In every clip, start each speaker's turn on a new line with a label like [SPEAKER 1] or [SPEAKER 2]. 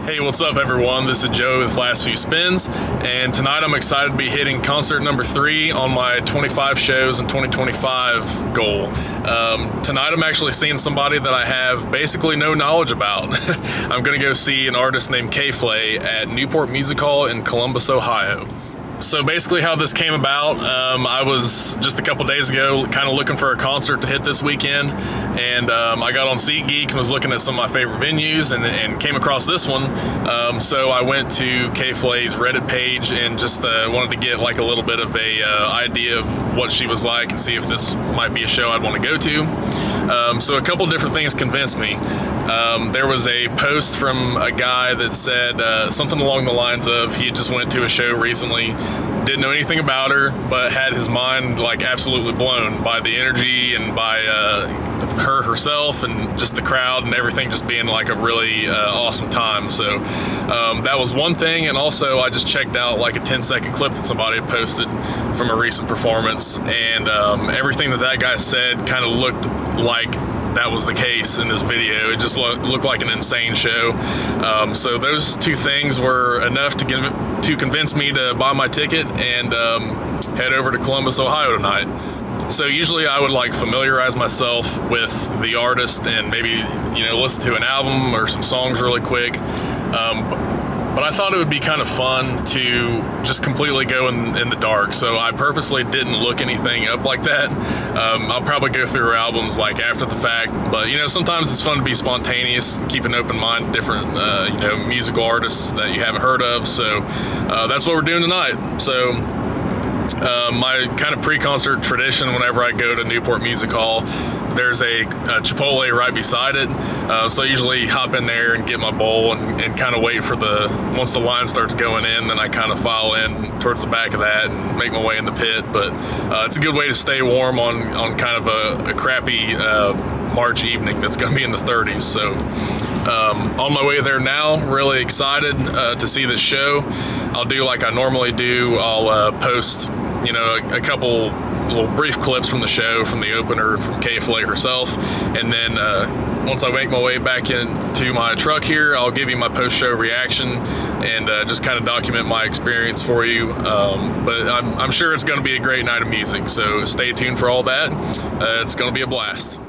[SPEAKER 1] Hey, what's up everyone? This is Joe with Last Few Spins, and tonight I'm excited to be hitting concert number 3 on my 25 shows in 2025 goal. Tonight I'm actually seeing somebody that I have basically no knowledge about. I'm gonna go see an artist named K.Flay at Newport Music Hall in Columbus, Ohio. So basically how this came about, I was just a couple days ago kind of looking for a concert to hit this weekend, and I got on SeatGeek and was looking at some of my favorite venues and came across this one. So I went to K.Flay's Reddit page and just wanted to get like a little bit of a idea of what she was like and see if this might be a show I'd want to go to. So a couple different things convinced me. There was a post from a guy that said something along the lines of he had just went to a show recently, didn't know anything about her, but had his mind like absolutely blown by the energy and by her herself and just the crowd and everything just being like a really awesome time. So that was one thing, and also I just checked out like a 10-second clip that somebody had posted from a recent performance, and everything that guy said kind of looked like that was the case in this video. It just looked like an insane show. So those two things were enough to convince me to buy my ticket and head over to Columbus, Ohio tonight. So usually I would like familiarize myself with the artist and maybe, listen to an album or some songs really quick. But I thought it would be kind of fun to just completely go in the dark. So I purposely didn't look anything up like that. I'll probably go through her albums like after the fact, but sometimes it's fun to be spontaneous, keep an open mind to different, musical artists that you haven't heard of. So that's what we're doing tonight. So my kind of pre-concert tradition, whenever I go to Newport Music Hall, there's a Chipotle right beside it. So I usually hop in there and get my bowl and kind of wait for once the line starts going in, then I kind of file in towards the back of that and make my way in the pit. But it's a good way to stay warm on kind of a crappy March evening that's going to be in the 30s. So on my way there now, really excited to see this show. I'll do like I normally do. I'll post a couple little brief clips from the show, from the opener, and from K.Flay herself, and then once I make my way back into my truck here, I'll give you my post-show reaction and just kind of document my experience for you. But I'm sure it's going to be a great night of music, so stay tuned for all that. It's going to be a blast.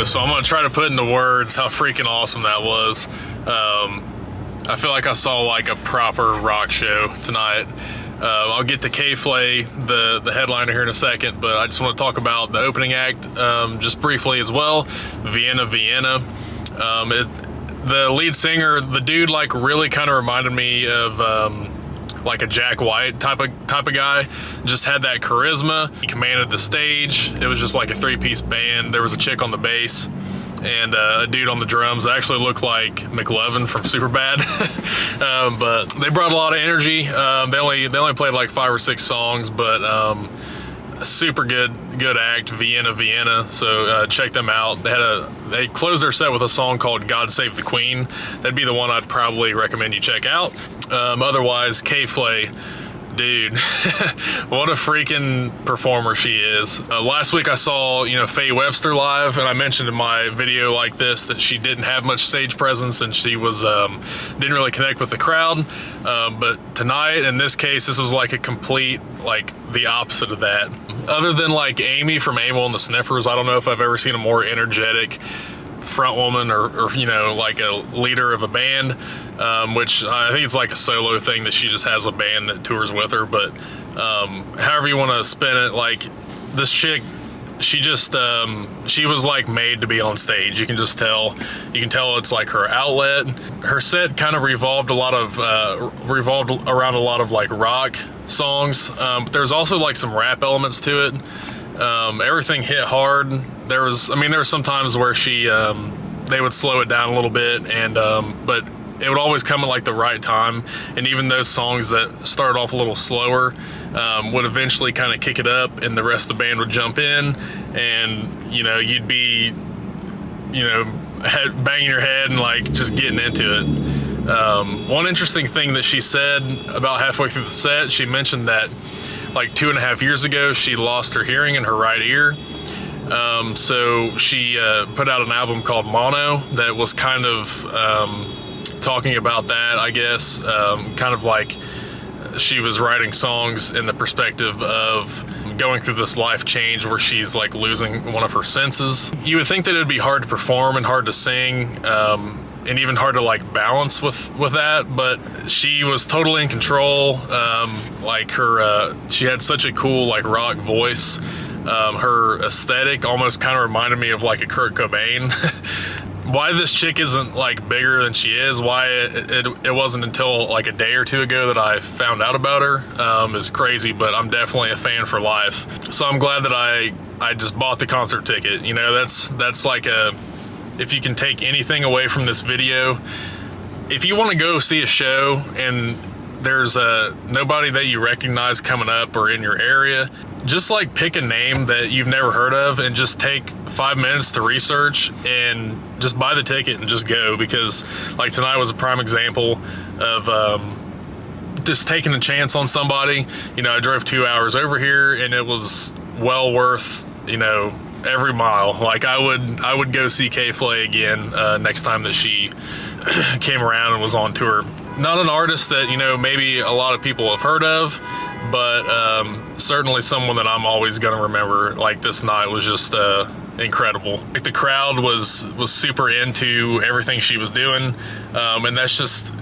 [SPEAKER 1] So I'm gonna try to put into words how freaking awesome that was. I feel like I saw like a proper rock show tonight. I'll get to K.Flay, the headliner, here in a second, but I just want to talk about the opening act just briefly as well. Vienna Vienna. The lead singer, the dude, like really kind of reminded me of like a Jack White type of guy. Just had that charisma. He commanded the stage. It was just like a 3-piece band. There was a chick on the bass and a dude on the drums that actually looked like McLovin from Superbad. But they brought a lot of energy. They only played like 5 or 6 songs, but a super good act, Vienna Vienna. So check them out. They closed their set with a song called "God Save the Queen." That'd be the one I'd probably recommend you check out. Otherwise, K.Flay. Dude, what a freaking performer she is. Last week I saw, Faye Webster live, and I mentioned in my video like this that she didn't have much stage presence and she was didn't really connect with the crowd. But tonight, in this case, this was like a complete, like the opposite of that. Other than like Amy from Amel and the Sniffers, I don't know if I've ever seen a more energetic front woman or like a leader of a band, which I think it's like a solo thing that she just has a band that tours with her. But however you want to spin it, like this chick, she just she was like made to be on stage. You can tell it's like her outlet. Her set kind of revolved around a lot of like rock songs, but there's also like some rap elements to it. Everything hit hard. There were some times where they would slow it down a little bit, and but it would always come at like the right time. And even those songs that started off a little slower would eventually kind of kick it up, and the rest of the band would jump in, and you'd be banging your head and like just getting into it. One interesting thing that she said about halfway through the set, she mentioned that like 2.5 years ago, she lost her hearing in her right ear. So she put out an album called Mono that was kind of talking about that, I guess. Kind of like she was writing songs in the perspective of going through this life change where she's like losing one of her senses. You would think that it'd be hard to perform and hard to sing, and even hard to like balance with that, but she was totally in control. Like she had such a cool like rock voice. Her aesthetic almost kind of reminded me of like a Kurt Cobain. Why this chick isn't like bigger than she is, why it wasn't until like a day or two ago that I found out about her, is crazy, but I'm definitely a fan for life. So I'm glad that I just bought the concert ticket. That's like if you can take anything away from this video, if you want to go see a show and there's nobody that you recognize coming up or in your area, just like pick a name that you've never heard of and just take 5 minutes to research and just buy the ticket and just go, because like tonight was a prime example of just taking a chance on somebody. I drove 2 hours over here and it was well worth every mile. Like I would go see K.Flay again next time that she came around and was on tour. Not an artist that maybe a lot of people have heard of, but certainly someone that I'm always gonna remember. Like this night was just incredible. Like the crowd was super into everything she was doing, and that's just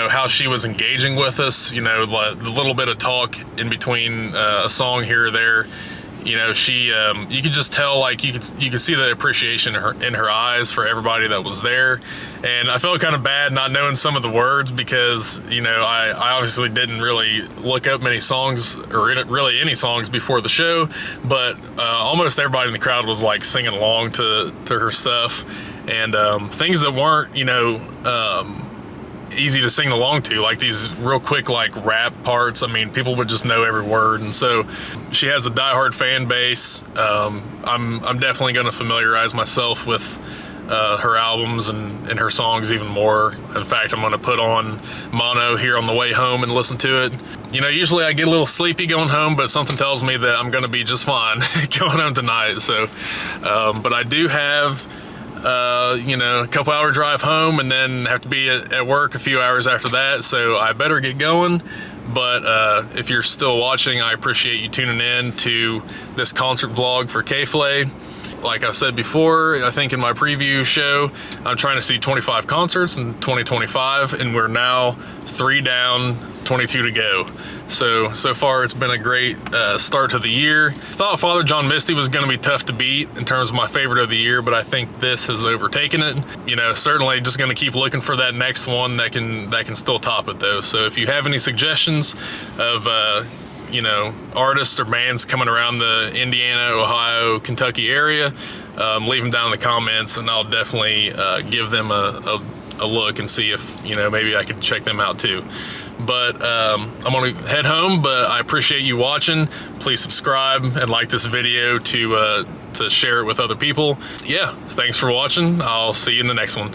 [SPEAKER 1] how she was engaging with us. The little bit of talk in between a song here or there. She you could just tell, like you could see the appreciation in her eyes for everybody that was there. And I felt kind of bad not knowing some of the words, because I obviously didn't really look up many songs or really any songs before the show, but almost everybody in the crowd was like singing along to her stuff, and things that weren't easy to sing along to, like these real quick like rap parts. People would just know every word, and so she has a diehard fan base. I'm definitely going to familiarize myself with her albums and her songs even more. In fact, I'm going to put on Mono here on the way home and listen to it. Usually I get a little sleepy going home, but something tells me that I'm going to be just fine going home tonight. So but I do have a couple hour drive home, and then have to be at work a few hours after that, so I better get going. But if you're still watching, I appreciate you tuning in to this concert vlog for K.Flay. Like I said before, I think in my preview show, I'm trying to see 25 concerts in 2025, and we're now 3 down, 22 to go. So far it's been a great start to the year. Thought Father John Misty was going to be tough to beat in terms of my favorite of the year, but I think this has overtaken it. Certainly just going to keep looking for that next one that can still top it though. So if you have any suggestions of artists or bands coming around the Indiana, Ohio, Kentucky area, leave them down in the comments, and I'll definitely give them a a look and see if, you know, maybe I could check them out too. But I'm gonna head home, but I appreciate you watching. Please subscribe and like this video to share it with other people. Yeah, thanks for watching. I'll see you in the next one.